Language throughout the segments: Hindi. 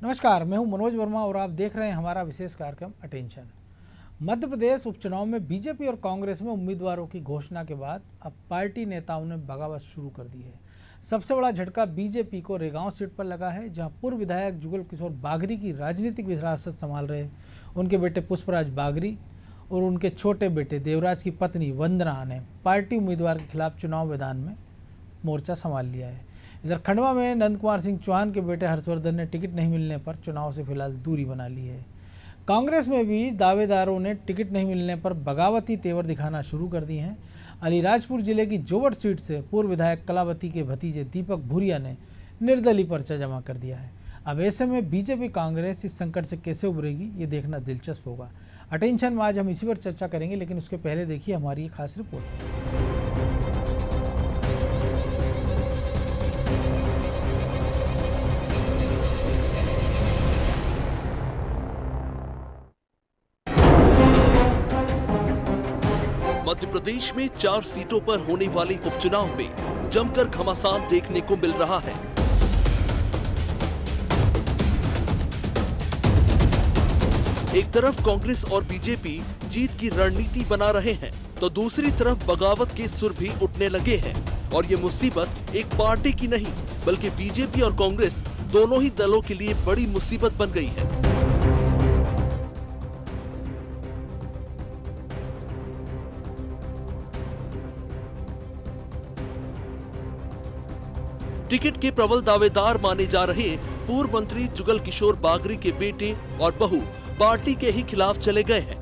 नमस्कार, मैं हूं मनोज वर्मा और आप देख रहे हैं हमारा विशेष कार्यक्रम अटेंशन। मध्य प्रदेश उपचुनाव में बीजेपी और कांग्रेस में उम्मीदवारों की घोषणा के बाद अब पार्टी नेताओं ने बगावत शुरू कर दी है। सबसे बड़ा झटका बीजेपी को रेगांव सीट पर लगा है, जहां पूर्व विधायक जुगल किशोर बागरी की राजनीतिक विरासत संभाल रहे उनके बेटे पुष्पराज बागरी और उनके छोटे बेटे देवराज की पत्नी वंदना ने पार्टी उम्मीदवार के खिलाफ चुनाव मैदान में मोर्चा संभाल लिया है। इधर खंडवा में नंद कुमार सिंह चौहान के बेटे हर्षवर्धन ने टिकट नहीं मिलने पर चुनाव से फिलहाल दूरी बना ली है। कांग्रेस में भी दावेदारों ने टिकट नहीं मिलने पर बगावती तेवर दिखाना शुरू कर दिए हैं। अलीराजपुर जिले की जोबट सीट से पूर्व विधायक कलावती के भतीजे दीपक भूरिया ने निर्दलीय पर्चा जमा कर दिया है। अब ऐसे में बीजेपी कांग्रेस इस संकट से कैसे उभरेगी, ये देखना दिलचस्प होगा। अटेंशन में आज हम इसी पर चर्चा करेंगे, लेकिन उसके पहले देखिए हमारी एक खास रिपोर्ट। मध्य प्रदेश में 4 सीटों पर होने वाले उपचुनाव में जमकर घमासान देखने को मिल रहा है। एक तरफ कांग्रेस और बीजेपी जीत की रणनीति बना रहे हैं, तो दूसरी तरफ बगावत के सुर भी उठने लगे हैं। और ये मुसीबत एक पार्टी की नहीं, बल्कि बीजेपी और कांग्रेस दोनों ही दलों के लिए बड़ी मुसीबत बन गई है। टिकट के प्रबल दावेदार माने जा रहे पूर्व मंत्री जुगल किशोर बागरी के बेटे और बहू पार्टी के ही खिलाफ चले गए हैं।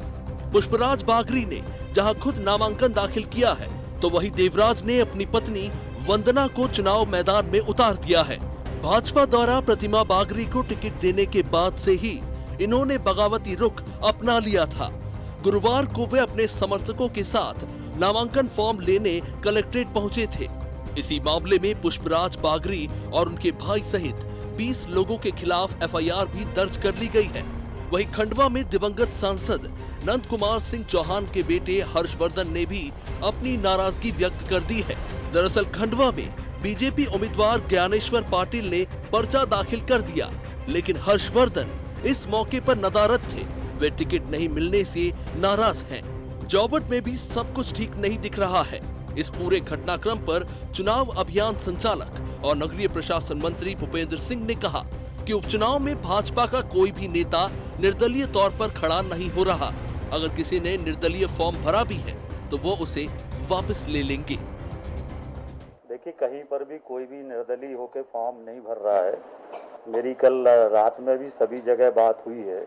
पुष्पराज बागरी ने जहां खुद नामांकन दाखिल किया है, तो वहीं देवराज ने अपनी पत्नी वंदना को चुनाव मैदान में उतार दिया है। भाजपा द्वारा प्रतिमा बागरी को टिकट देने के बाद से ही इन्होंने बगावती रुख अपना लिया था। गुरुवार को वे अपने समर्थकों के साथ नामांकन फॉर्म लेने कलेक्ट्रेट पहुंचे थे। इसी मामले में पुष्पराज बागरी और उनके भाई सहित 20 लोगों के खिलाफ एफआईआर भी दर्ज कर ली गई है। वहीं खंडवा में दिवंगत सांसद नंद कुमार सिंह चौहान के बेटे हर्षवर्धन ने भी अपनी नाराजगी व्यक्त कर दी है। दरअसल खंडवा में बीजेपी उम्मीदवार ज्ञानेश्वर पाटिल ने पर्चा दाखिल कर दिया, लेकिन हर्षवर्धन इस मौके पर नदारद थे। वे टिकट नहीं मिलने से नाराज हैं। जोबट में भी सब कुछ ठीक नहीं दिख रहा है। इस पूरे घटनाक्रम पर चुनाव अभियान संचालक और नगरीय प्रशासन मंत्री भूपेंद्र सिंह ने कहा कि उपचुनाव में भाजपा का कोई भी नेता निर्दलीय तौर पर खड़ा नहीं हो रहा। अगर किसी ने निर्दलीय फॉर्म भरा भी है तो वो उसे वापस ले लेंगे। देखिए, कहीं पर भी कोई भी निर्दलीय होकर फॉर्म नहीं भर रहा है। मेरी कल रात में भी सभी जगह बात हुई है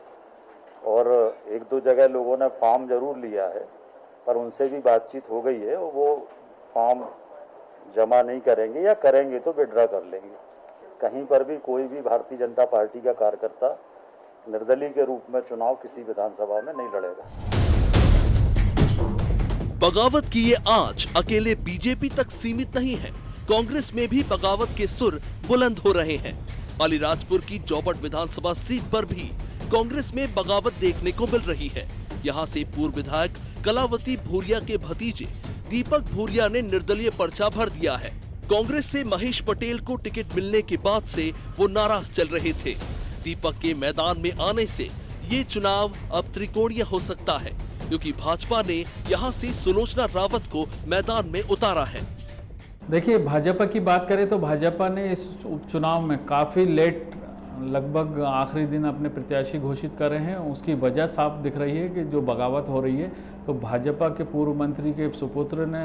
और 1-2 जगह लोगों ने फॉर्म जरूर लिया है, पर उनसे भी बातचीत हो गई है और वो फॉर्म जमा नहीं करेंगे या करेंगे तो विड्रॉ कर लेंगे। कहीं पर भी कोई भी भारतीय जनता पार्टी का कार्यकर्ता निर्दलीय के रूप में चुनाव किसी विधानसभा में नहीं लड़ेगा। बगावत की ये आंच अकेले बीजेपी तक सीमित नहीं है। कांग्रेस में भी बगावत के सुर बुलंद हो रहे हैं। अलीराजपुर की जोबट विधानसभा सीट पर भी कांग्रेस में बगावत देखने को मिल रही है। यहाँ से पूर्व विधायक कलावती भूरिया के भतीजे दीपक भूरिया ने निर्दलीय पर्चा भर दिया है। कांग्रेस से महेश पटेल को टिकट मिलने के बाद से वो नाराज चल रहे थे। दीपक के मैदान में आने से ये चुनाव अब त्रिकोणीय हो सकता है, क्योंकि भाजपा ने यहाँ से सुलोचना रावत को मैदान में उतारा है। देखिए, भाजपा की बात करें तो भाजपा ने इस उपचुनाव में काफ़ी लेट, लगभग आखिरी दिन अपने प्रत्याशी घोषित कर रहे हैं। उसकी वजह साफ दिख रही है कि जो बगावत हो रही है, तो भाजपा के पूर्व मंत्री के सुपुत्र ने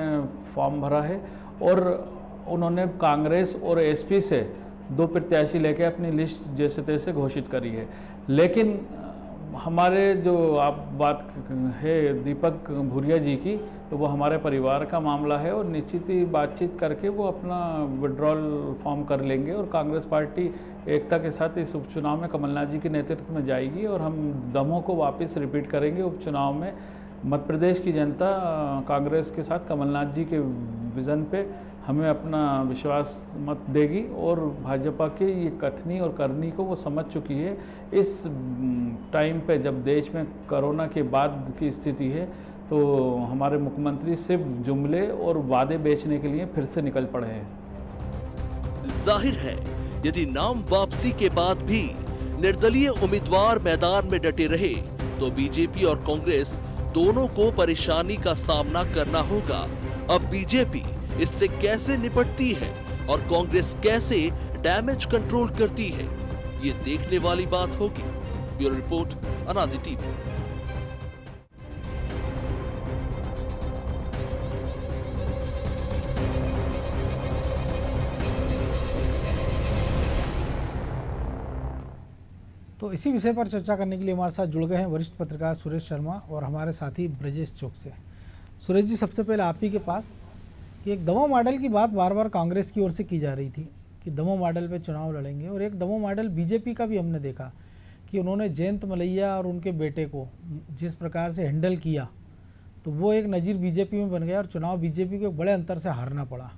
फॉर्म भरा है और उन्होंने कांग्रेस और एसपी से 2 प्रत्याशी लेकर अपनी लिस्ट जैसे तैसे घोषित करी है। लेकिन हमारे जो आप बात है दीपक भूरिया जी की, तो वो हमारे परिवार का मामला है और निश्चित ही बातचीत करके वो अपना विड्रॉल फॉर्म कर लेंगे और कांग्रेस पार्टी एकता के साथ इस उपचुनाव में कमलनाथ जी के नेतृत्व में जाएगी और हम दमों को वापस रिपीट करेंगे। उपचुनाव में मध्य प्रदेश की जनता कांग्रेस के साथ कमलनाथ जी के विज़न पे हमें अपना विश्वास मत देगी और भाजपा के ये कथनी और करनी को वो समझ चुकी है। इस टाइम पे जब देश में कोरोना के बाद की स्थिति है, तो हमारे मुख्यमंत्री सिर्फ जुमले और वादे बेचने के लिए फिर से निकल पड़े हैं। जाहिर है, यदि नाम वापसी के बाद भी निर्दलीय उम्मीदवार मैदान में डटे रहे तो बीजेपी और कांग्रेस दोनों को परेशानी का सामना करना होगा। अब बीजेपी इससे कैसे निपटती है और कांग्रेस कैसे डैमेज कंट्रोल करती है, ये देखने वाली बात होगी। ब्यूरो रिपोर्ट, अनादि टीवी। तो इसी विषय पर चर्चा करने के लिए हमारे साथ जुड़ गए हैं वरिष्ठ पत्रकार सुरेश शर्मा और हमारे साथी ब्रजेश चौक से। सुरेश जी, सबसे पहले आप ही के पास कि एक दमोह मॉडल की बात बार बार कांग्रेस की ओर से की जा रही थी कि दमोह मॉडल पे चुनाव लड़ेंगे, और एक दमोह मॉडल बीजेपी का भी हमने देखा कि उन्होंने जयंत मलैया और उनके बेटे को जिस प्रकार से हैंडल किया तो वो एक नज़ीर बीजेपी में बन गया और चुनाव बीजेपी को एक बड़े अंतर से हारना पड़ा।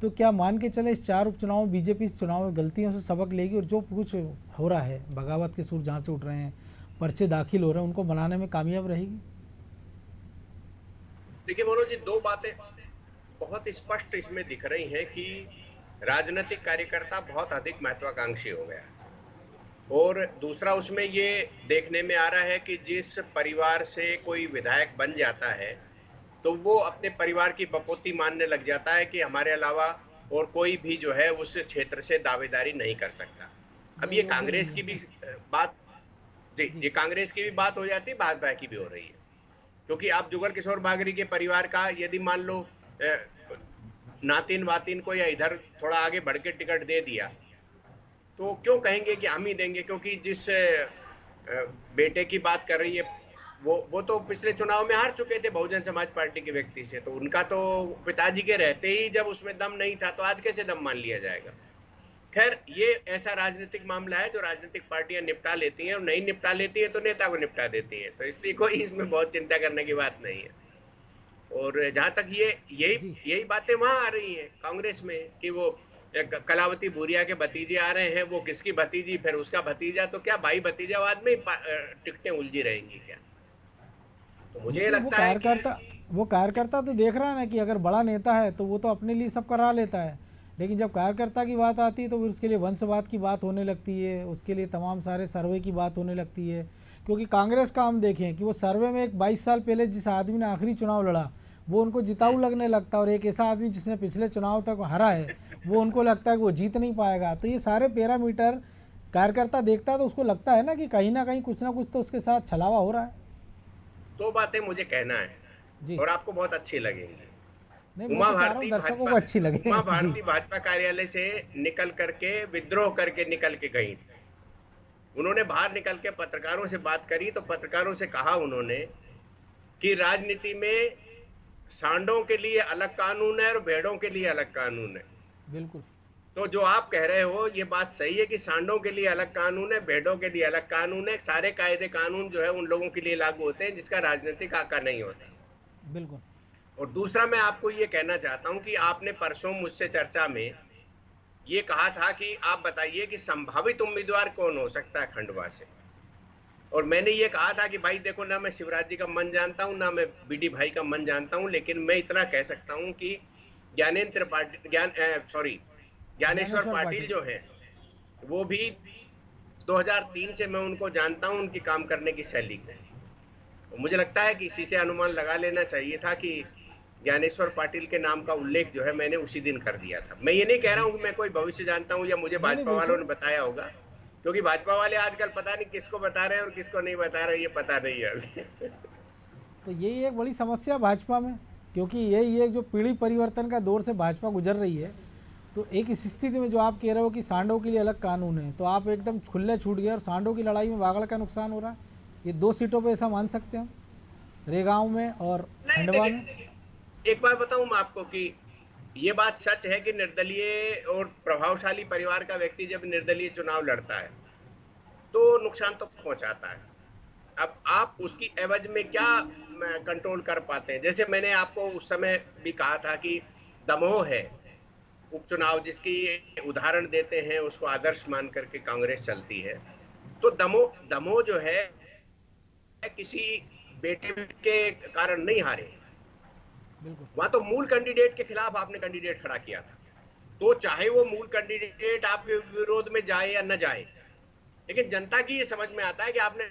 तो क्या मान के चले इस 4 उपचुनाव में बीजेपी इस चुनाव में गलतियों से सबक लेगी और जो कुछ हो रहा है, बगावत के सुर जहाँ से उठ रहे हैं, पर्चे दाखिल हो रहे हैं, उनको बनाने में कामयाब रहेगी? देखिए मनोज जी, 2 बातें बहुत स्पष्ट इसमें दिख रही हैं कि राजनीतिक कार्यकर्ता बहुत अधिक महत्वाकांक्षी हो गया, और दूसरा उसमें ये देखने में आ रहा है कि जिस परिवार से कोई विधायक बन जाता है तो वो अपने परिवार की बपोती मानने लग जाता है कि हमारे अलावा और कोई भी जो है उस क्षेत्र से दावेदारी नहीं कर सकता। अब ये कांग्रेस की भी बात जी कांग्रेस की भी बात हो जाती है, भाजपा की भी हो रही है, क्योंकि आप जुगल किशोर बागरी के परिवार का यदि मान लो नातिन वातिन को या इधर थोड़ा आगे बढ़ के टिकट दे दिया तो क्यों कहेंगे कि हम ही देंगे, क्योंकि जिस बेटे की बात कर रही है वो तो पिछले चुनाव में हार चुके थे बहुजन समाज पार्टी के व्यक्ति से, तो उनका तो पिताजी के रहते ही जब उसमें दम नहीं था तो आज कैसे दम मान लिया जाएगा। खैर, ये ऐसा राजनीतिक मामला है जो राजनीतिक पार्टियां निपटा लेती हैं, और नहीं निपटा लेती है तो नेता को निपटा देती है, तो इसलिए कोई इसमें बहुत चिंता करने की बात नहीं है। और जहां तक यही बातें वहां आ रही हैं कांग्रेस में कि वो कलावती भूरिया के भतीजे आ रहे हैं, वो किसकी भतीजी, फिर उसका भतीजा, तो क्या भाई भतीजावाद में टिकटें उलझी रहेंगी क्या? तो मुझे लगता है वो कार्यकर्ता तो देख रहा है ना कि अगर बड़ा नेता है तो वो तो अपने लिए सब करा लेता है, लेकिन जब कार्यकर्ता की बात आती है तो फिर उसके लिए वंशवाद की बात होने लगती है, उसके लिए तमाम सारे सर्वे की बात होने लगती है। क्योंकि कांग्रेस का हम देखें कि वो सर्वे में एक 22 साल पहले जिस आदमी ने आखिरी चुनाव लड़ा वो उनको जिताऊ लगने लगता है, और एक ऐसा आदमी जिसने पिछले चुनाव तक हरा है वो उनको लगता है कि वो जीत नहीं पाएगा। तो ये सारे पैरामीटर कार्यकर्ता देखता है तो उसको लगता है ना कि कहीं ना कहीं कुछ ना कुछ तो उसके साथ छलावा हो रहा है। 2 बातें मुझे कहना है और आपको बहुत अच्छी लगेंगी। उमा भारती दर्शकों को अच्छी लगे। उमा भारती भाजपा कार्यालय से निकल करके विद्रोह करके निकल के गई थी। उन्होंने बाहर निकल के पत्रकारों से बात करी तो पत्रकारों से कहा उन्होंने कि राजनीति में सांडों के लिए अलग कानून है और भेड़ों के लिए अलग कानून है। बिल्कुल। तो जो आप कह रहे हो ये बात सही है कि सांडों के लिए अलग कानून है, भेड़ों के लिए अलग कानून है। सारे कायदे कानून जो है उन लोगों के लिए लागू होते हैं जिसका राजनीतिक आका नहीं होता। बिल्कुल। और दूसरा मैं आपको ये कहना चाहता हूं कि आपने परसों मुझसे चर्चा में ये कहा था कि आप बताइए कि संभावित उम्मीदवार कौन हो सकता है खंडवा से, और मैंने ये कहा था कि भाई देखो, ना मैं शिवराज जी का मन जानता हूं ना मैं बीडी भाई का मन जानता हूं, लेकिन मैं इतना कह सकता हूं कि ज्ञानेश्वर पाटिल जो है वो भी 2003 से मैं उनको जानता हूं, उनकी काम करने की शैली को। मुझे लगता है कि इसी से अनुमान लगा लेना चाहिए था कि ज्ञानेश्वर पाटिल के नाम का उल्लेख जो है मैंने उसी दिन कर दिया था। मैं ये नहीं कह रहा हूं कि मैं कोई भविष्य जानता हूं या मुझे भाजपा वालों ने बताया होगा, क्योंकि भाजपा वाले आजकल पता नहीं किसको बता रहे हैं और किसको नहीं बता रहे, ये पता नहीं है अभी। तो यही एक बड़ी समस्या भाजपा में, क्योंकि यही एक जो पीढ़ी परिवर्तन का दौर से भाजपा गुजर रही है, तो एक इस स्थिति में जो आप कह रहे हो कि सांडों के लिए अलग कानून है, तो आप एकदम खुले छूट गए और सांडों की लड़ाई में बागड़ का नुकसान हो रहा है। ये 2 सीटों पे ऐसा मान सकते हैं, रेगांव में और खंडवा में। एक बात बताऊं मैं आपको कि ये बात सच है कि निर्दलीय और प्रभावशाली परिवार का व्यक्ति जब निर्दलीय चुनाव लड़ता है तो नुकसान तो पहुंचाता है। अब आप उसकी एवज में क्या कंट्रोल कर पाते हैं? जैसे मैंने आपको उस समय भी कहा था कि दमोह है उपचुनाव, जिसकी उदाहरण देते हैं, उसको आदर्श मान करके कांग्रेस चलती है। तो दमोह जो है किसी बेटे के कारण नहीं हारे, वहां तो मूल कैंडिडेट के खिलाफ आपने कैंडिडेट खड़ा किया था। तो चाहे वो मूल कैंडिडेट आपके विरोध में जाए या न जाए, लेकिन जनता की ये समझ में आता है कि आपने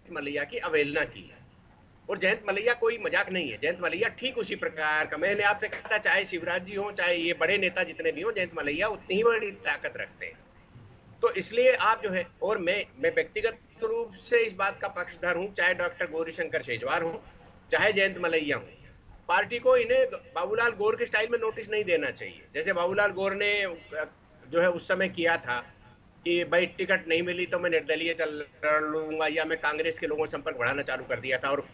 मलैया की अवहेलना की है। और जयंत मलैया कोई मजाक नहीं है, जयंत मलैया ठीक उसी प्रकार का, मैंने आपसे कहा था, चाहे शिवराज जी हो, चाहे ये बड़े नेता जितने भी हो, जयंत मलैया उतनी ही बड़ी ताकत रखते हैं। तो इसलिए आप जो है, और मैं व्यक्तिगत रूप से इस बात का पक्षधर हूं, चाहे डॉक्टर गौरीशंकर शेजवार हो, चाहे जयंत मलैया हो, पार्टी को इन्हें बाबूलाल गौर के स्टाइल में नोटिस नहीं देना चाहिए। जैसे बाबूलाल गौर ने जो है उस समय किया था कि भाई टिकट नहीं मिली तो मैं निर्दलीय चल लूंगा, या मैं कांग्रेस के लोगों से संपर्क बढ़ाना चालू कर दिया था, और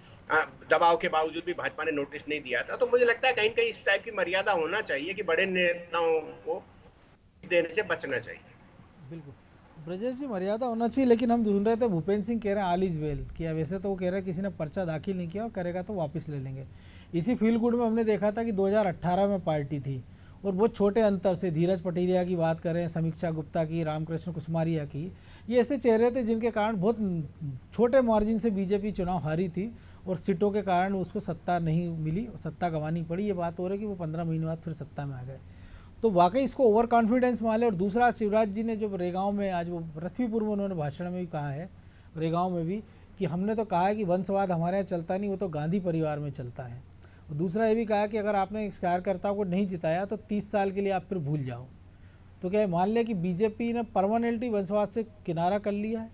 दबाव के बावजूद भी भाजपा ने नोटिस नहीं दिया था। तो मुझे लगता है कहीं न कहीं इस टाइप की मर्यादा होना चाहिए कि बड़े नेताओं को देने से बचना चाहिए। बिल्कुल ब्रजेश जी, मर्यादा होना चाहिए, लेकिन हम ढूंढ रहे थे, भूपेंद्र सिंह कह रहे हैं ऑल इज वेल किया, वैसे तो वो कह रहे हैं किसी ने पर्चा दाखिल नहीं किया और करेगा तो वापस ले लेंगे। इसी फील गुड में हमने देखा था कि 2018 में पार्टी थी और बहुत छोटे अंतर से, धीरज पटेरिया की बात करें, समीक्षा गुप्ता की, रामकृष्ण कुसमारिया की, ये ऐसे चेहरे थे जिनके कारण बहुत छोटे मार्जिन से बीजेपी चुनाव हारी थी और सीटों के कारण उसको सत्ता नहीं मिली, सत्ता गंवानी पड़ी। ये बात हो रही है कि वो 15 महीने बाद फिर सत्ता में आ गए। तो वाकई इसको ओवर कॉन्फिडेंस माने। और दूसरा, शिवराज जी ने जो रेगांव में, आज वो पृथ्वीपुर में उन्होंने भाषण में भी कहा है, रेगांव में भी, कि हमने तो कहा है कि वंशवाद हमारे यहाँ चलता नहीं, वो तो गांधी परिवार में चलता है। और दूसरा ये भी कहा कि अगर आपने इस कार्यकर्ताओं को नहीं जिताया तो 30 साल के लिए आप फिर भूल जाओ। तो क्या मान लें कि बीजेपी ने परमानेंटली वंशवाद से किनारा कर लिया है?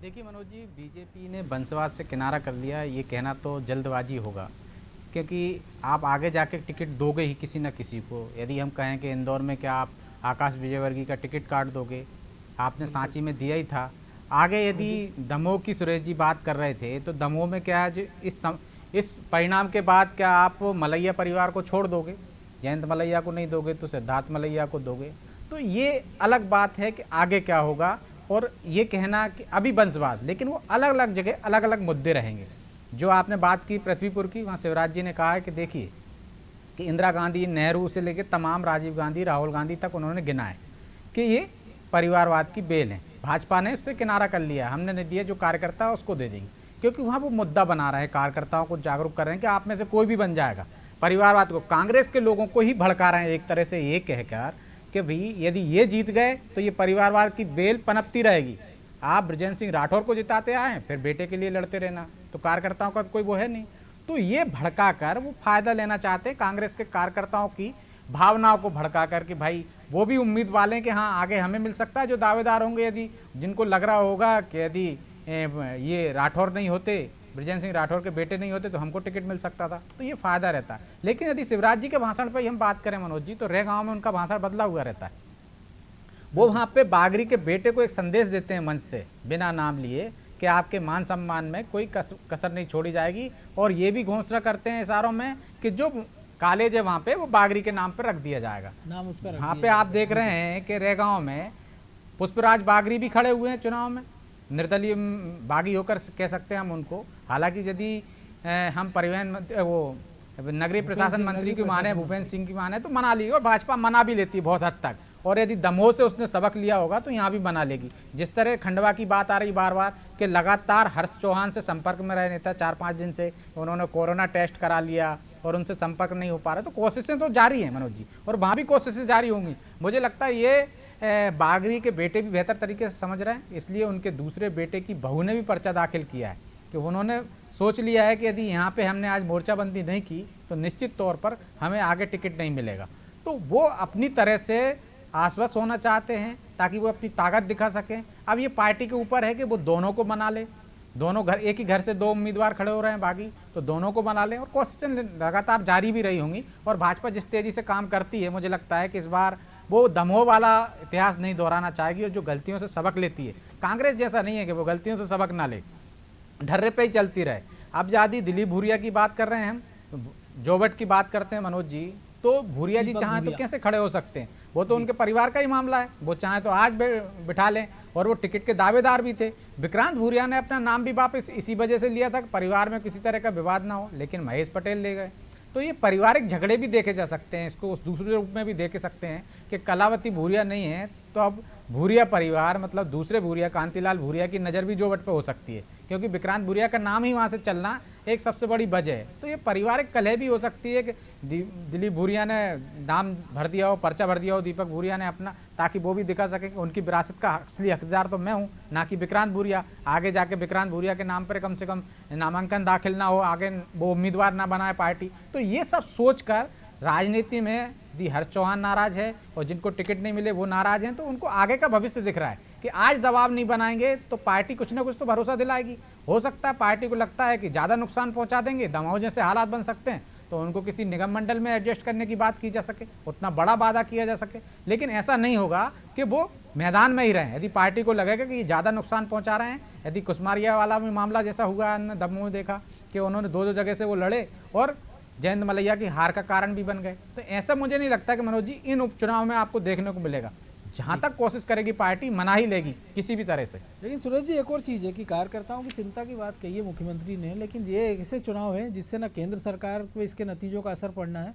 देखिए मनोज जी, बीजेपी ने वंशवाद से किनारा कर लिया, ये कहना तो जल्दबाजी होगा, क्योंकि आप आगे जाके टिकट दोगे ही किसी न किसी को। यदि हम कहें कि इंदौर में क्या आप आकाश विजयवर्गीय का टिकट काट दोगे, आपने सांची में दिया ही था। आगे यदि दमोह की सुरेश जी बात कर रहे थे, तो दमोह में क्या है, इस परिणाम के बाद क्या आप मलैया परिवार को छोड़ दोगे? जयंत मलैया को नहीं दोगे तो सिद्धार्थ मलैया को दोगे। तो ये अलग बात है कि आगे क्या होगा। और ये कहना कि अभी वंशवाद, लेकिन वो अलग अलग जगह अलग अलग मुद्दे रहेंगे। जो आपने बात की पृथ्वीपुर की, वहाँ शिवराज जी ने कहा है कि देखिए कि इंदिरा गांधी, नेहरू से लेकर तमाम, राजीव गांधी, राहुल गांधी तक उन्होंने गिना है कि ये परिवारवाद की बेल है। भाजपा ने उससे किनारा कर लिया, हमने नहीं दिया, जो कार्यकर्ता है उसको दे देंगे, क्योंकि वहाँ वो मुद्दा बना रहे हैं, कार्यकर्ताओं को जागरूक कर रहे हैं कि आप में से कोई भी बन जाएगा। परिवारवाद को, कांग्रेस के लोगों को ही भड़का रहे हैं एक तरह से ये कहकर कि भाई यदि ये जीत गए तो ये परिवारवाद की बेल पनपती रहेगी। आप बृजेंद्र सिंह राठौर को जिताते आए, फिर बेटे के लिए लड़ते रहना, तो कार्यकर्ताओं का कोई वो है नहीं। तो ये भड़का कर वो फायदा लेना चाहते हैं, कांग्रेस के कार्यकर्ताओं की भावनाओं को भड़का कर कि भाई वो भी उम्मीद वाले कि हाँ आगे हमें मिल सकता है। जो दावेदार होंगे, यदि जिनको लग रहा होगा कि यदि ये राठौर नहीं होते, बृजेंद्र सिंह राठौर के बेटे नहीं होते, तो हमको टिकट मिल सकता था, तो ये फायदा रहता है। लेकिन यदि शिवराज जी के भाषण पर हम बात करें मनोज जी, तो रेगांव में उनका भाषण बदला हुआ रहता है। वो वहाँ पे बागरी के बेटे को एक संदेश देते हैं मंच से, बिना नाम लिए, कि आपके मान सम्मान में कोई कसर नहीं छोड़ी जाएगी। और ये भी घोषणा करते हैं इशारों में कि जो कॉलेज है वहाँ पे वो बागरी के नाम पर रख दिया जाएगा, नाम उसका। वहाँ पे आप देख रहे हैं कि रेगांव में पुष्पराज बागरी भी खड़े हुए हैं चुनाव में, निर्दलीय बागी होकर कह सकते हैं हम उनको। हालांकि यदि हम परिवहन वो नगरीय प्रशासन मंत्री की माने, भूपेंद्र सिंह की माने, तो मना ली, और भाजपा मना भी लेती है बहुत हद तक। और यदि दमोह से उसने सबक लिया होगा तो यहाँ भी बना लेगी। जिस तरह खंडवा की बात आ रही बार बार कि लगातार हर्ष चौहान से संपर्क में रहे नेता, 4-5 दिन से उन्होंने कोरोना टेस्ट करा लिया और उनसे संपर्क नहीं हो पा रहा, तो कोशिशें तो जारी हैं मनोज जी, और वहाँ भी कोशिशें जारी होंगी। मुझे लगता है ये बागरी के बेटे भी बेहतर तरीके से समझ रहे हैं, इसलिए उनके दूसरे बेटे की बहू ने भी पर्चा दाखिल किया है कि उन्होंने सोच लिया है कि यदि यहाँ पे हमने आज मोर्चाबंदी नहीं की तो निश्चित तौर पर हमें आगे टिकट नहीं मिलेगा। तो वो अपनी तरह से आश्वस्त होना चाहते हैं ताकि वो अपनी ताकत दिखा सकें। अब ये पार्टी के ऊपर है कि वो दोनों को बना ले, दोनों घर, एक ही घर से 2 उम्मीदवार खड़े हो रहे हैं बागी, तो दोनों को बना लें। और कोशिशें लगातार जारी भी रही होंगी। और भाजपा जिस तेजी से काम करती है, मुझे लगता है कि इस बार वो दमोह वाला इतिहास नहीं दोहराना चाहेगी, और जो गलतियों से सबक लेती है, कांग्रेस जैसा नहीं है कि वो गलतियों से सबक ना ले, ढर्रे पे ही चलती रहे। अब यदि दिलीप भूरिया की बात कर रहे हैं हम, जोबट की बात करते हैं मनोज जी, तो भूरिया जी चाहें तो कैसे खड़े हो सकते हैं? वो तो उनके परिवार का ही मामला है, वो चाहें तो आज बिठा लें, और वो टिकट के दावेदार भी थे। विक्रांत भूरिया ने अपना नाम भी वापस इसी वजह से लिया था कि परिवार में किसी तरह का विवाद ना हो, लेकिन महेश पटेल ले गए। तो ये पारिवारिक झगड़े भी देखे जा सकते हैं, इसको उस दूसरे रूप में भी देख सकते हैं कि कलावती भूरिया नहीं है तो अब भूरिया परिवार, मतलब दूसरे भूरिया, कांतिलाल भूरिया की नज़र भी जोबट पे हो सकती है, क्योंकि विक्रांत भूरिया का नाम ही वहाँ से चलना एक सबसे बड़ी वजह है। तो ये पारिवारिक कलह भी हो सकती है कि दिलीप भूरिया ने नाम भर दिया हो, पर्चा भर दिया हो दीपक भूरिया ने अपना, ताकि वो भी दिखा सके कि उनकी विरासत का असली हकदार तो मैं हूँ, ना कि विक्रांत भूरिया। आगे जाके विक्रांत भूरिया के नाम पर कम से कम नामांकन दाखिल ना हो, आगे वो उम्मीदवार ना बनाए पार्टी। तो ये सब सोचकर राजनीति में दी हर्ष चौहान नाराज है और जिनको टिकट नहीं मिले वो नाराज हैं। तो उनको आगे का भविष्य दिख रहा है कि आज दबाव नहीं बनाएंगे तो पार्टी कुछ ना कुछ तो भरोसा दिलाएगी। हो सकता है पार्टी को लगता है कि ज़्यादा नुकसान पहुंचा देंगे, दमाव जैसे हालात बन सकते हैं, तो उनको किसी निगम मंडल में एडजस्ट करने की बात की जा सके, उतना बड़ा वादा किया जा सके। लेकिन ऐसा नहीं होगा कि वो मैदान में ही रहें। यदि पार्टी को लगेगा कि ये ज़्यादा नुकसान पहुंचा रहे हैं, यदि कुसमारिया वाला भी मामला जैसा हुआ, दमोह देखा कि उन्होंने दो जगह से वो लड़े और जयंत मलैया की हार का कारण भी बन गए, तो ऐसा मुझे नहीं लगता कि मनोज जी इन उपचुनाव में आपको देखने को मिलेगा। जहां तक कोशिश करेगी पार्टी, मना ही लेगी किसी भी तरह से। लेकिन सुरेश जी, एक और चीज़ है कि कार्यकर्ताओं की चिंता की बात कही है मुख्यमंत्री ने, लेकिन ये ऐसे चुनाव है जिससे ना केंद्र सरकार को इसके नतीजों का असर पड़ना है,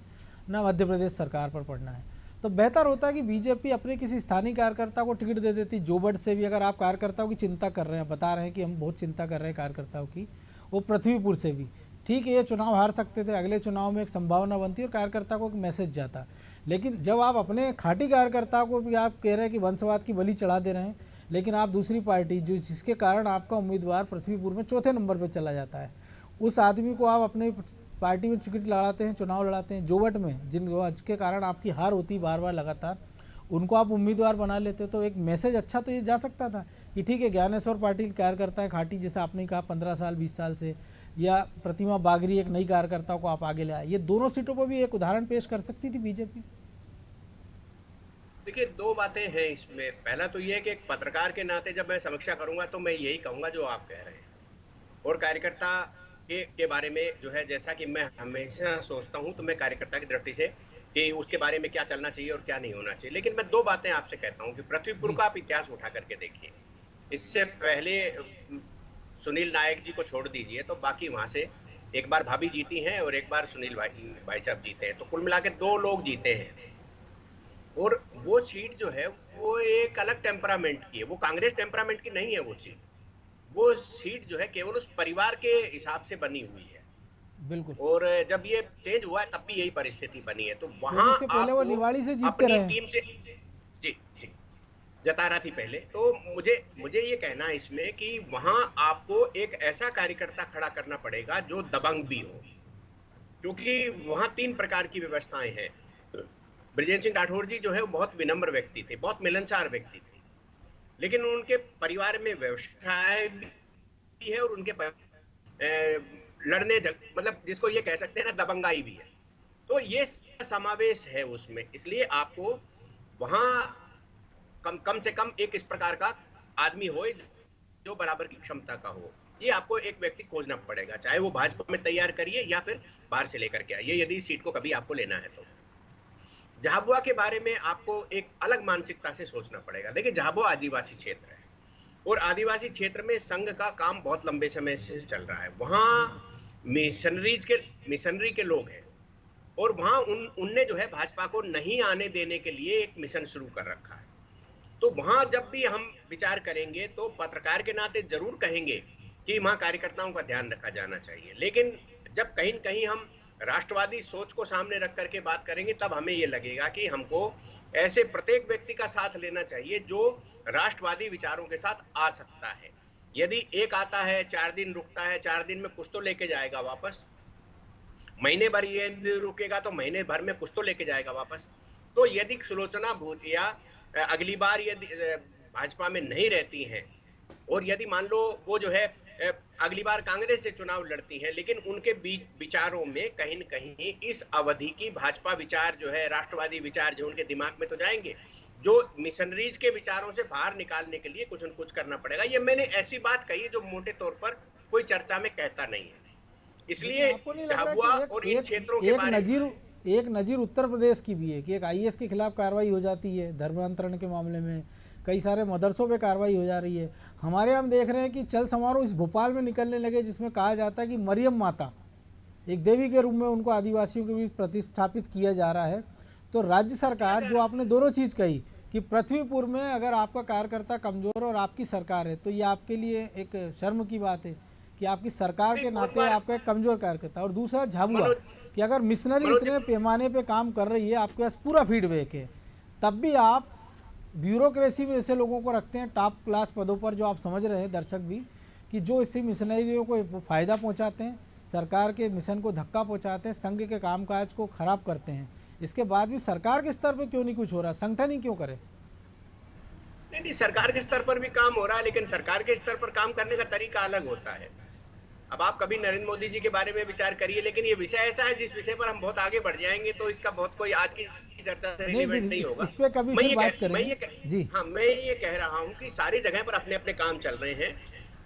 ना मध्य प्रदेश सरकार पर पड़ना है। तो बेहतर होता है कि बीजेपी अपने किसी स्थानीय कार्यकर्ता को टिकट दे देती। जोबट से भी अगर आप कार्यकर्ताओं की चिंता कर रहे हैं, बता रहे हैं कि हम बहुत चिंता कर रहे हैं कार्यकर्ताओं की, वो पृथ्वीपुर से भी, ठीक है ये चुनाव हार सकते थे, अगले चुनाव में एक संभावना बनती है और कार्यकर्ता को एक मैसेज जाता। लेकिन जब आप अपने खाटी कार्यकर्ता को भी आप कह रहे हैं कि वंशवाद की बलि चढ़ा दे रहे हैं, लेकिन आप दूसरी पार्टी जो जिसके कारण आपका उम्मीदवार पृथ्वीपुर में चौथे नंबर पर चला जाता है, उस आदमी को आप अपने पार्टी में टिकट लड़ाते हैं, चुनाव लड़ाते हैं, जोवट में जिनके कारण आपकी हार होती बार बार लगातार, उनको आप उम्मीदवार बना लेते। तो एक मैसेज अच्छा तो ये जा सकता था कि ठीक है ज्ञानेश्वर पाटिल कार्यकर्ता है खाटी, जैसे आपने कहा 15 साल 20 साल से, या प्रतिमा बागरी एक नई कार्यकर्ता को आप आगे ले आए। ये दोनों सीटों पर भी एक उदाहरण पेश कर सकती थी बीजेपी। देखिए, दो बातें हैं इसमें। पहला तो ये है कि एक पत्रकार के नाते जब मैं समीक्षा करूंगा तो मैं यही कहूंगा जो आप कह रहे हैं, और कार्यकर्ता के बारे में जो है, जैसा कि मैं हमेशा सोचता हूं, तो मैं कार्यकर्ता की दृष्टि से कि उसके बारे में क्या चलना चाहिए और क्या नहीं होना चाहिए। लेकिन मैं दो बातें आपसे कहता हूं कि पृथ्वीपुर का आप इतिहास उठा करके देखिए। इससे पहले सुनील नायक जी को छोड़ दीजिए तो बाकी वहां से एक बार भाभी जीती हैं और एक बार सुनील भाई साहब जीते हैं, तो कुल मिला के 2 लोग जीते हैं। और वो सीट जो है वो एक अलग टेम्परामेंट की है, वो कांग्रेस टेम्परामेंट की नहीं है। वो सीट जो है केवल उस परिवार के हिसाब से बनी हुई है। बिल्कुल। और जब ये चेंज हुआ है तब भी यही परिस्थिति बनी है। तो वहां पहले वो निवाड़ी से जीतते अपनी रहे, टीम से जी जता रहा थी पहले। तो मुझे ये कहना है इसमें कि वहां आपको एक ऐसा कार्यकर्ता खड़ा करना पड़ेगा जो दबंग भी हो, क्योंकि वहां 3 प्रकार की व्यवस्थाएं हैं। ब्रिजेंद्र सिंह राठौर जी जो है वो बहुत विनम्र व्यक्ति थे, बहुत मिलनसार व्यक्ति थे, लेकिन उनके परिवार में व्यवसाय भी है और उनके लड़ने मतलब जिसको ये कह सकते हैं ना, दबंगाई भी है। तो ये समावेश है उसमें, इसलिए आपको वहां कम से कम एक इस प्रकार का आदमी हो जो बराबर की क्षमता का हो। ये आपको एक व्यक्ति खोजना पड़ेगा, चाहे वो भाजपा में तैयार करिए या फिर बाहर से लेकर के आइए, यदि सीट को कभी आपको लेना है तो। झाबुआ के बारे में आपको एक अलग मानसिकता से सोचना पड़ेगा। देखिए, झाबुआ आदिवासी क्षेत्र है और आदिवासी क्षेत्र में संघ का काम बहुत लंबे समय से चल रहा है। वहां मिशनरी के लोग हैं और वहां उनने जो है भाजपा को नहीं आने देने के लिए एक मिशन शुरू कर रखा है। तो वहां जब भी हम विचार करेंगे तो पत्रकार के नाते जरूर कहेंगे कि वहां कार्यकर्ताओं का ध्यान रखा जाना चाहिए, लेकिन जब कहीं न कहीं हम राष्ट्रवादी सोच को सामने रख करके बात करेंगे तब हमें ये लगेगा कि हमको ऐसे प्रत्येक व्यक्ति का साथ लेना चाहिए जो राष्ट्रवादी विचारों के साथ आ सकता है। यदि एक आता है, 4 दिन रुकता है, 4 दिन में कुछ तो लेके जाएगा वापस, महीने भर ये रुकेगा तो महीने भर में कुछ तो लेके जाएगा वापस। तो यदि सुलोचना भूतिया अगली बार यदि भाजपा में नहीं रहती हैं और यदि मान लो वो जो है अगली बार कांग्रेस से चुनाव लड़ती हैं, लेकिन उनके बीच विचारों में कहीं न कहीं इस अवधि की भाजपा विचार जो है, राष्ट्रवादी विचार जो उनके दिमाग में तो जाएंगे, जो मिशनरीज के विचारों से बाहर निकालने के लिए कुछ न कुछ करना पड़ेगा। ये मैंने ऐसी बात कही जो मोटे तौर पर कोई चर्चा में कहता नहीं है। इसलिए झाबुआ और इन क्षेत्रों के बारे में एक नज़ीर उत्तर प्रदेश की भी है कि एक IAS के खिलाफ कार्रवाई हो जाती है धर्मांतरण के मामले में, कई सारे मदरसों पे कार्रवाई हो जा रही है। हमारे हम देख रहे हैं कि चल समारोह इस भोपाल में निकलने लगे जिसमें कहा जाता है कि मरियम माता एक देवी के रूप में उनको आदिवासियों के बीच प्रतिस्थापित किया जा रहा है। तो राज्य सरकार, जो आपने दोनों चीज़ कही कि पृथ्वीपुर में अगर आपका कार्यकर्ता कमज़ोर और आपकी सरकार है तो ये आपके लिए एक शर्म की बात है कि आपकी सरकार के नहीं, बहुत नाते बार- आपका एक कमजोर कार्यकर्ता, और दूसरा झाबुआ मनोज- कि अगर मिशनरी मनोज- इतने पैमाने पे काम कर रही है, आपके पास पूरा फीडबैक है, तब भी आप ब्यूरोक्रेसी में ऐसे लोगों को रखते हैं टॉप क्लास पदों पर, जो आप समझ रहे हैं दर्शक भी, कि जो इससे मिशनरियों को फ़ायदा पहुंचाते हैं, सरकार के मिशन को धक्का पहुंचाते हैं, संघ के कामकाज को खराब करते हैं। इसके बाद भी सरकार के स्तर पर क्यों नहीं कुछ हो रहा, संगठन ही क्यों करे? नहीं, सरकार के स्तर पर भी काम हो रहा है, लेकिन सरकार के स्तर पर काम करने का तरीका अलग होता है। अब आप कभी नरेंद्र मोदी जी के बारे में विचार करिए, लेकिन ये विषय ऐसा है जिस विषय पर हम बहुत आगे बढ़ जाएंगे, तो इसका बहुत कोई आज की चर्चा से रिलेवेंट नहीं होगा। इस पे कभी फिर बात करेंगे जी। हाँ, मैं ये कह रहा हूँ कि सारी जगह पर अपने अपने काम चल रहे हैं।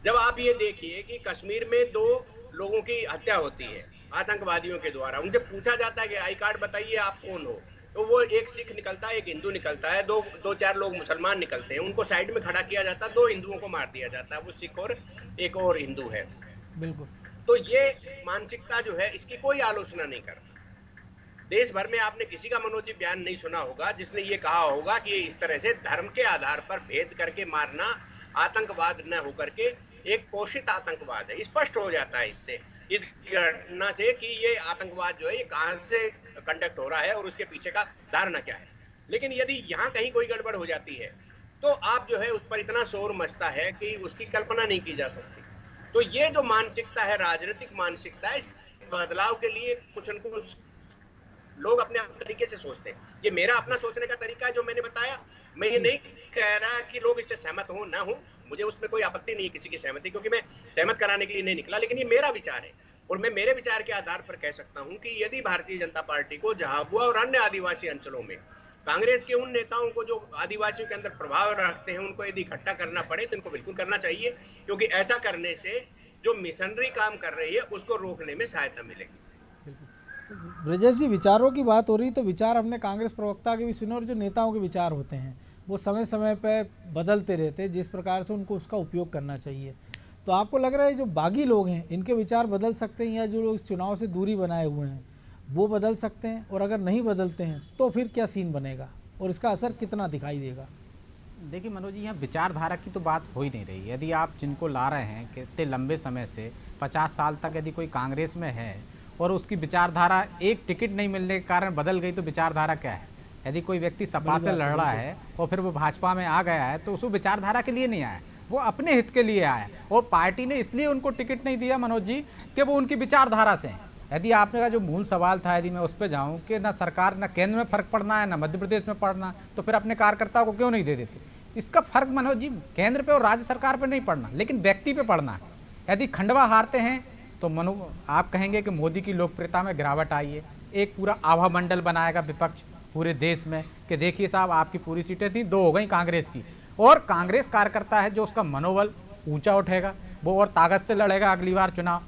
जब आप ये देखिए कि कश्मीर में 2 लोगों की हत्या होती है आतंकवादियों के द्वारा, उनसे पूछा जाता है कि आई कार्ड बताइए आप कौन हो, तो वो एक सिख निकलता है, एक हिंदू निकलता है, दो चार लोग मुसलमान निकलते हैं, उनको साइड में खड़ा किया जाता है, 2 हिंदुओं को मार दिया जाता है, वो सिख और एक और हिंदू है। बिल्कुल। तो ये मानसिकता जो है, इसकी कोई आलोचना नहीं कर रहा। देश भर में आपने किसी का मनोज जी बयान नहीं सुना होगा जिसने ये कहा होगा कि इस तरह से धर्म के आधार पर भेद करके मारना आतंकवाद न होकर के एक पोषित आतंकवाद है। स्पष्ट हो जाता है इससे, इस घटना से, कि ये आतंकवाद जो है ये कहां से कंडक्ट हो रहा है और उसके पीछे का धारणा क्या है। लेकिन यदि यहाँ कहीं कोई गड़बड़ हो जाती है तो आप जो है उस पर इतना शोर मचता है कि उसकी कल्पना नहीं की जा सकती। तो ये जो मानसिकता है, राजनीतिक मानसिकता है, इस बदलाव के लिए कुछ न कुछ लोग अपने तरीके से सोचते हैं। ये मेरा अपना सोचने का तरीका है जो मैंने बताया। मैं ये नहीं कह रहा कि लोग इससे सहमत हो ना हो, मुझे उसमें कोई आपत्ति नहीं है किसी की सहमति, क्योंकि मैं सहमत कराने के लिए नहीं निकला, लेकिन ये मेरा विचार है और मैं मेरे विचार के आधार पर कह सकता हूं कि यदि भारतीय जनता पार्टी को झाबुआ और अन्य आदिवासी अंचलों में कांग्रेस के उन नेताओं को जो आदिवासियों के अंदर प्रभाव रखते हैं, उनको यदि इकट्ठा करना पड़े तो इनको बिल्कुल करना चाहिए, क्योंकि ऐसा करने से जो मिशनरी काम कर रही है उसको रोकने में सहायता मिलेगी। तो ब्रजेश जी, विचारों की बात हो रही, तो विचार हमने कांग्रेस प्रवक्ता के भी सुने, और जो नेताओं के विचार होते हैं वो समय समय पर बदलते रहते हैं, जिस प्रकार से उनको उसका उपयोग करना चाहिए। तो आपको लग रहा है जो बागी लोग हैं इनके विचार बदल सकते हैं, या जो लोग इस चुनाव से दूरी बनाए हुए हैं वो बदल सकते हैं? और अगर नहीं बदलते हैं तो फिर क्या सीन बनेगा और इसका असर कितना दिखाई देगा? देखिए मनोज जी, यहाँ विचारधारा की तो बात हो ही नहीं रही। यदि आप जिनको ला रहे हैं कि इतने लंबे समय से 50 साल तक यदि कोई कांग्रेस में है और उसकी विचारधारा एक टिकट नहीं मिलने के कारण बदल गई, तो विचारधारा क्या है? यदि कोई व्यक्ति सपा से लड़ रहा है और फिर वो भाजपा में आ गया है तो उस विचारधारा के लिए नहीं आया, वो अपने हित के लिए आया। और पार्टी ने इसलिए उनको टिकट नहीं दिया मनोज जी कि वो उनकी विचारधारा से हैं। यदि आपने का जो मूल सवाल था, यदि मैं उस पर जाऊँ कि ना सरकार, ना केंद्र में फर्क पड़ना है, ना मध्य प्रदेश में पड़ना, तो फिर अपने कार्यकर्ताओं को क्यों नहीं दे देते? इसका फर्क मनोज जी केंद्र पे और राज्य सरकार पे नहीं पड़ना, लेकिन व्यक्ति पे पड़ना है। यदि खंडवा हारते हैं तो आप कहेंगे कि मोदी की लोकप्रियता में गिरावट आई है, एक पूरा आभा मंडल बनाएगा विपक्ष पूरे देश में कि देखिए साहब आपकी पूरी सीटें थी, 2 हो गई कांग्रेस की। और कांग्रेस कार्यकर्ता है जो उसका मनोबल ऊंचा उठेगा, वो और ताकत से लड़ेगा अगली बार चुनाव।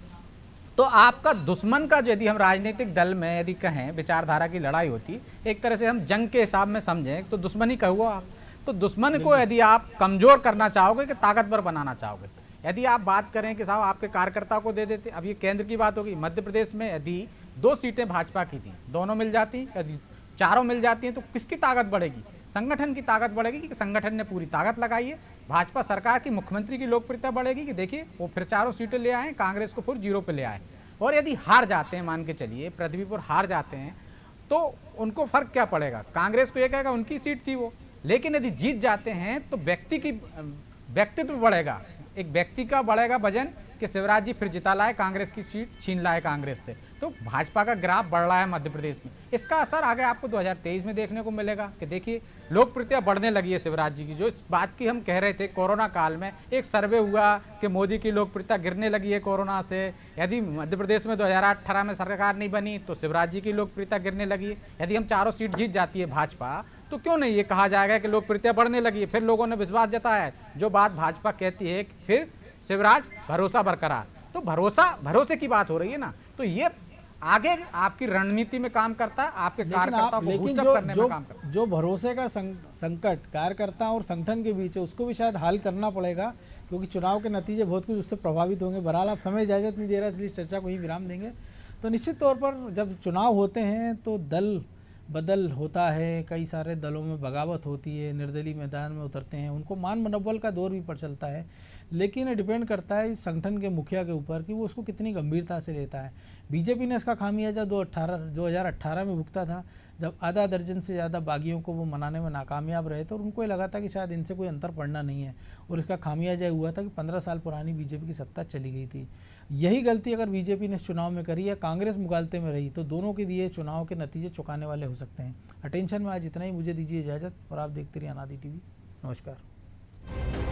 तो आपका दुश्मन का, यदि हम राजनीतिक दल में यदि कहें विचारधारा की लड़ाई होती, एक तरह से हम जंग के हिसाब में समझें तो दुश्मन ही कहुआ आप। तो दुश्मन को यदि आप कमजोर करना चाहोगे कि ताकतवर बनाना चाहोगे? यदि आप बात करें कि साहब आपके कार्यकर्ता को दे देते, अब ये केंद्र की बात होगी, मध्य प्रदेश में यदि 2 सीटें भाजपा की थी, दोनों मिल जाती, यदि 4 मिल जाती हैं, तो किसकी ताकत बढ़ेगी? संगठन की ताकत बढ़ेगी कि संगठन ने पूरी ताकत लगाई है। भाजपा सरकार की, मुख्यमंत्री की लोकप्रियता बढ़ेगी कि देखिए वो फिर 4 सीटें ले आए, कांग्रेस को फिर 0 पे ले आए। और यदि हार जाते हैं, मान के चलिए पृथ्वीपुर हार जाते हैं, तो उनको फर्क क्या पड़ेगा? कांग्रेस को ये कहेगा उनकी सीट थी वो। लेकिन यदि जीत जाते हैं तो व्यक्तित्व बढ़ेगा, एक व्यक्ति का बढ़ेगा वजन कि शिवराज जी फिर जिता लाए, कांग्रेस की सीट छीन लाए कांग्रेस से। तो भाजपा का ग्राफ बढ़ रहा है मध्य प्रदेश में। इसका असर आगे आपको 2023 में देखने को मिलेगा कि देखिए लोकप्रियता बढ़ने लगी है शिवराज जी की। जो इस बात की हम कह रहे थे, कोरोना काल में एक सर्वे हुआ कि मोदी की लोकप्रियता गिरने लगी है कोरोना से। यदि मध्य प्रदेश में 2018 में सरकार नहीं बनी तो शिवराज जी की लोकप्रियता गिरने लगी है। यदि हम 4 सीट जीत जाती है भाजपा, तो क्यों नहीं ये कहा जाएगा कि लोकप्रियता बढ़ने लगी है। फिर लोगों ने विश्वास जताया है, जो बात भाजपा कहती है कि फिर शिवराज भरोसा बरकरार। तो भरोसे की बात हो रही है ना, तो ये आगे आपकी रणनीति में काम करता है, आपके कार्यकर्ताओं को बूस्ट अप करने में काम करता है। जो भरोसे का संकट कार्यकर्ता और संगठन के बीच है, उसको भी शायद हल करना पड़ेगा, क्योंकि चुनाव के नतीजे बहुत कुछ उससे प्रभावित होंगे। बहरहाल आप समय इजाजत नहीं दे रहा, इसलिए इस चर्चा को ही विराम देंगे। तो निश्चित तौर पर जब चुनाव होते हैं तो दल बदल होता है, कई सारे दलों में बगावत होती है, निर्दलीय मैदान में उतरते हैं, उनको मान मनोबल का दौर भी पड़ चलता है। लेकिन ये डिपेंड करता है इस संगठन के मुखिया के ऊपर कि वो उसको कितनी गंभीरता से लेता है। बीजेपी ने इसका खामियाजा 2018 में भुगता था, जब आधा दर्जन से ज़्यादा बागियों को वो मनाने में नाकामयाब रहे थे और उनको ये लगा था कि शायद इनसे कोई अंतर पड़ना नहीं है, और इसका खामियाजा हुआ था कि 15 साल पुरानी बीजेपी की सत्ता चली गई थी। यही गलती अगर बीजेपी ने इस चुनाव में करी या कांग्रेस मुगालते में रही तो दोनों के दिए चुनाव के नतीजे चुकाने वाले हो सकते हैं। अटेंशन में आज इतना ही, मुझे दीजिए इजाज़त और आप देखते रहिए अनादि टीवी। नमस्कार।